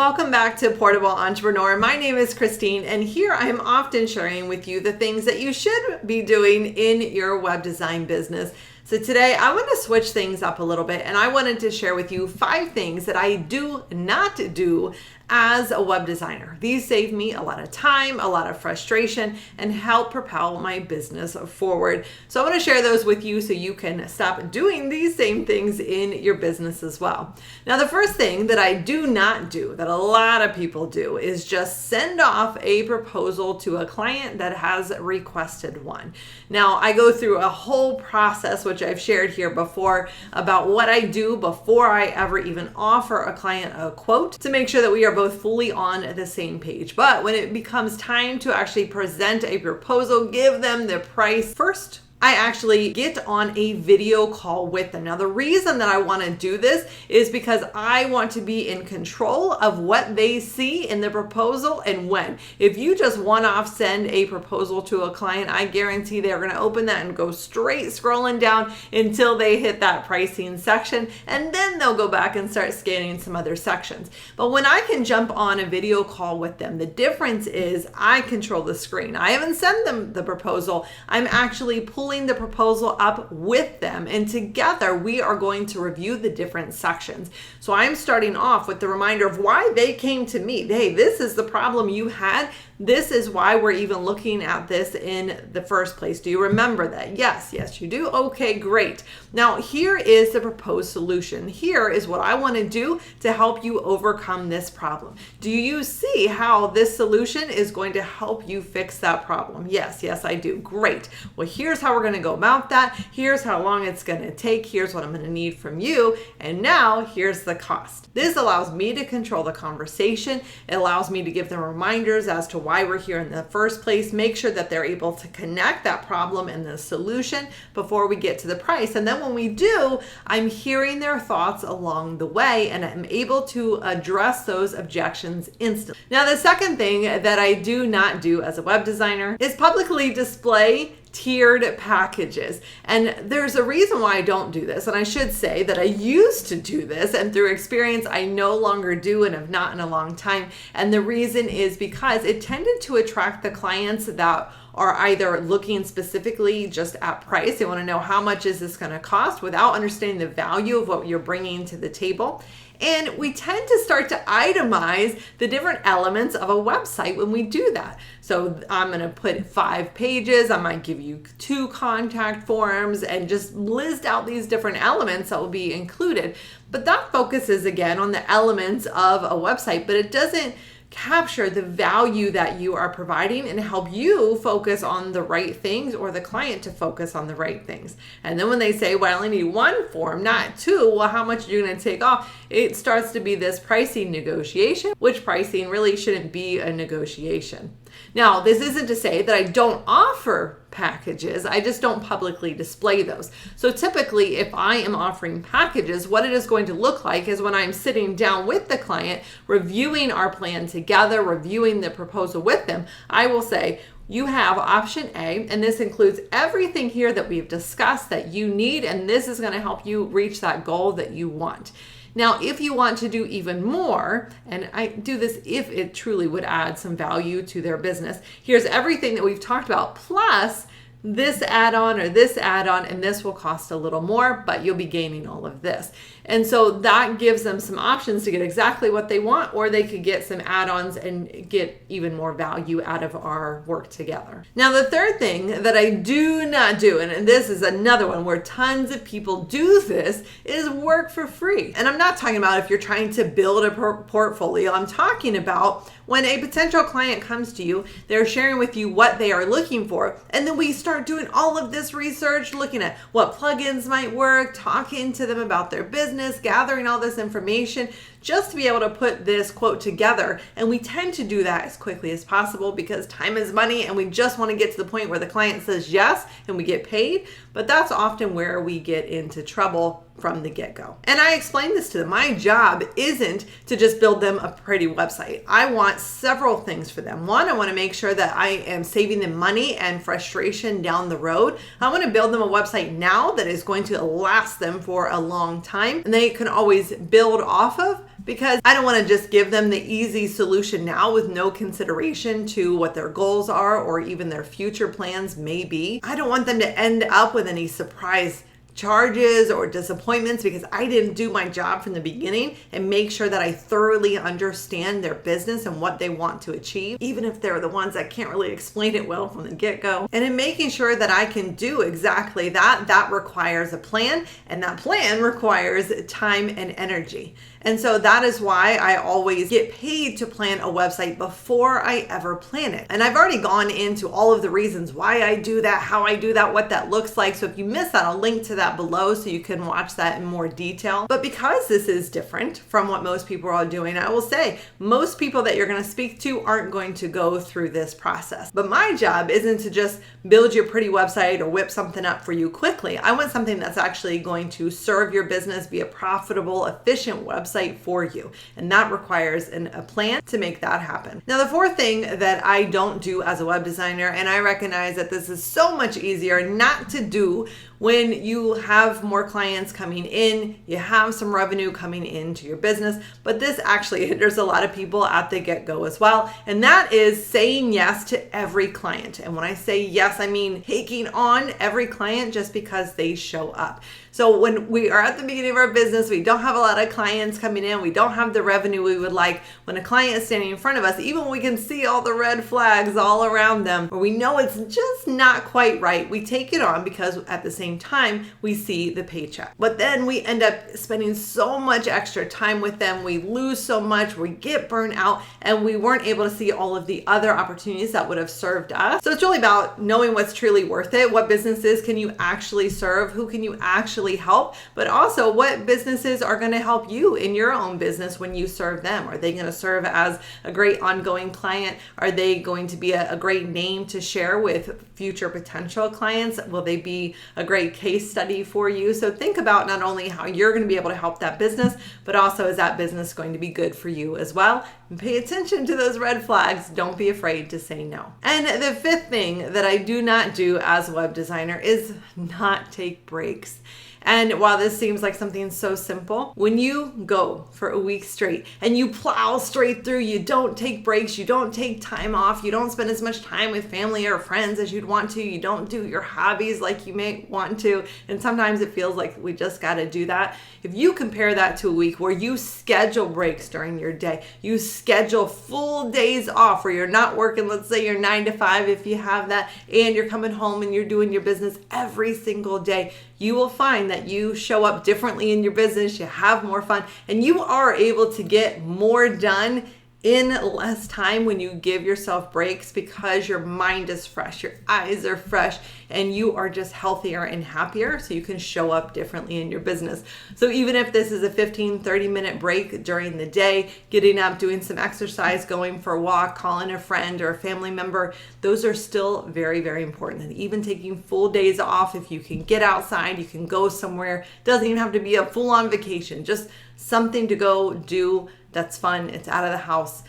Welcome back to Portable Entrepreneur. My name is Christine, and here I am often sharing with you the things that you should be doing in your web design business. So today I want to switch things up a little bit, and I wanted to share with you 5 things that I do not do as a web designer. These save me a lot of time, a lot of frustration, and help propel my business forward. So I want to share those with you so you can stop doing these same things in your business as well. Now, the first thing that I do not do, that a lot of people do, is just send off a proposal to a client that has requested one. Now, I go through a whole process, which I've shared here before, about what I do before I ever even offer a client a quote to make sure that we are both fully on the same page. But when it becomes time to actually present a proposal, give them the price first, I actually get on a video call with them. Now, the reason that I want to do this is because I want to be in control of what they see in the proposal and when. If you just one-off send a proposal to a client, I guarantee they're going to open that and go straight scrolling down until they hit that pricing section, and then they'll go back and start scanning some other sections. But when I can jump on a video call with them, the difference is I control the screen. I haven't sent them the proposal. I'm actually pulling the proposal up with them, and together we are going to review the different sections. So I'm starting off with the reminder of why they came to me. Hey, this is the problem you had. This is why we're even looking at this in the first place. Do you remember that? Yes, you do. Okay, great. Now, here is the proposed solution. Here is what I want to do to help you overcome this problem. Do you see how this solution is going to help you fix that problem? Yes, I do. Great. Well, here's how we're going to go about that. Here's how long it's going to take. Here's what I'm going to need from you. And now here's the cost. This allows me to control the conversation. It allows me to give them reminders as to why we're here in the first place. Make sure that they're able to connect that problem and the solution before we get to the price. And then when we do, I'm hearing their thoughts along the way, and I'm able to address those objections instantly. Now, the second thing that I do not do as a web designer is publicly display tiered packages. And there's a reason why I don't do this. And I should say that I used to do this, and through experience, I no longer do and have not in a long time. And the reason is because it tended to attract the clients that are either looking specifically just at price. They want to know how much is this going to cost without understanding the value of what you're bringing to the table. And we tend to start to itemize the different elements of a website when we do that. So I'm going to put 5 pages. I might give you 2 contact forms and just list out these different elements that will be included. But that focuses again on the elements of a website, but it doesn't capture the value that you are providing and help you focus on the right things, or the client to focus on the right things. And then when they say, well, I only need 1 form, not 2, well, how much are you going to take off? It starts to be this pricing negotiation, which pricing really shouldn't be a negotiation. Now, this isn't to say that I don't offer packages. I just don't publicly display those. So typically, if I am offering packages, what it is going to look like is when I'm sitting down with the client, reviewing our plan together, reviewing the proposal with them, I will say, you have option A, and this includes everything here that we've discussed that you need, and this is going to help you reach that goal that you want. Now, if you want to do even more, and I do this if it truly would add some value to their business, here's everything that we've talked about, plus this add-on or this add-on, and this will cost a little more, but you'll be gaining all of this. And so that gives them some options to get exactly what they want, or they could get some add-ons and get even more value out of our work together. Now, the third thing that I do not do, and this is another one where tons of people do this, is work for free. And I'm not talking about if you're trying to build a portfolio. I'm talking about when a potential client comes to you, they're sharing with you what they are looking for, and then we start doing all of this research, looking at what plugins might work, talking to them about their business, gathering all this information just to be able to put this quote together. And we tend to do that as quickly as possible because time is money, and we just want to get to the point where the client says yes and we get paid. But that's often where we get into trouble from the get-go. And I explained this to them. My job isn't to just build them a pretty website. I want several things for them. One, I want to make sure that I am saving them money and frustration down the road. I want to build them a website now that is going to last them for a long time, and they can always build off of because I don't want to just give them the easy solution now with no consideration to what their goals are or even their future plans may be. I don't want them to end up with any surprise charges or disappointments because I didn't do my job from the beginning and make sure that I thoroughly understand their business and what they want to achieve, even if they're the ones that can't really explain it well from the get-go. And in making sure that I can do exactly that, that requires a plan, and that plan requires time and energy. And so that is why I always get paid to plan a website before I ever plan it. And I've already gone into all of the reasons why I do that, how I do that, what that looks like. So if you missed that, I'll link to that below so you can watch that in more detail. But because this is different from what most people are doing, I will say most people that you're going to speak to aren't going to go through this process. But my job isn't to just build your pretty website or whip something up for you quickly. I want something that's actually going to serve your business, be a profitable, efficient website for you. And that requires a plan to make that happen. Now, the fourth thing that I don't do as a web designer, and I recognize that this is so much easier not to do when you have more clients coming in, you have some revenue coming into your business, but this actually hinders a lot of people at the get-go as well. And that is saying yes to every client. And when I say yes, I mean taking on every client just because they show up. So when we are at the beginning of our business, we don't have a lot of clients coming in, we don't have the revenue we would like. When a client is standing in front of us, even when we can see all the red flags all around them, or we know it's just not quite right, we take it on because at the same time, we see the paycheck. But then we end up spending so much extra time with them, we lose so much, we get burnt out, and we weren't able to see all of the other opportunities that would have served us. So it's really about knowing what's truly worth it. What businesses can you actually serve? Who can you actually help? But also, what businesses are going to help you in your own business when you serve them? Are they going to serve as a great ongoing client? Are they going to be a great name to share with future potential clients? Will they be a great case study for you? So think about not only how you're going to be able to help that business, but also is that business going to be good for you as well? And pay attention to those red flags. Don't be afraid to say no. And the fifth thing that I do not do as a web designer is not take breaks. And while this seems like something so simple, when you go for a week straight and you plow straight through, you don't take breaks, you don't take time off, you don't spend as much time with family or friends as you'd want to, you don't do your hobbies like you may want to, and sometimes it feels like we just got to do that. If you compare that to a week where you schedule breaks during your day, you schedule full days off where you're not working, let's say you're 9 to 5 if you have that, and you're coming home and you're doing your business every single day, you will find that you show up differently in your business, you have more fun, and you are able to get more done in less time when you give yourself breaks because your mind is fresh, your eyes are fresh, and you are just healthier and happier, so you can show up differently in your business. So even if this is a 15-30 minute break during the day, getting up, doing some exercise, going for a walk, calling a friend or a family member, those are still very, very important. And even taking full days off, if you can get outside, you can go somewhere, doesn't even have to be a full-on vacation, just something to go do that's fun, it's out of the house.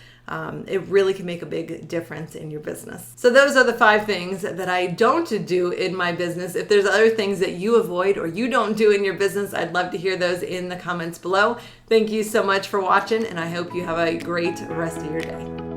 It really can make a big difference in your business. So those are the 5 things that I don't do in my business. If there's other things that you avoid or you don't do in your business, I'd love to hear those in the comments below. Thank you so much for watching, and I hope you have a great rest of your day.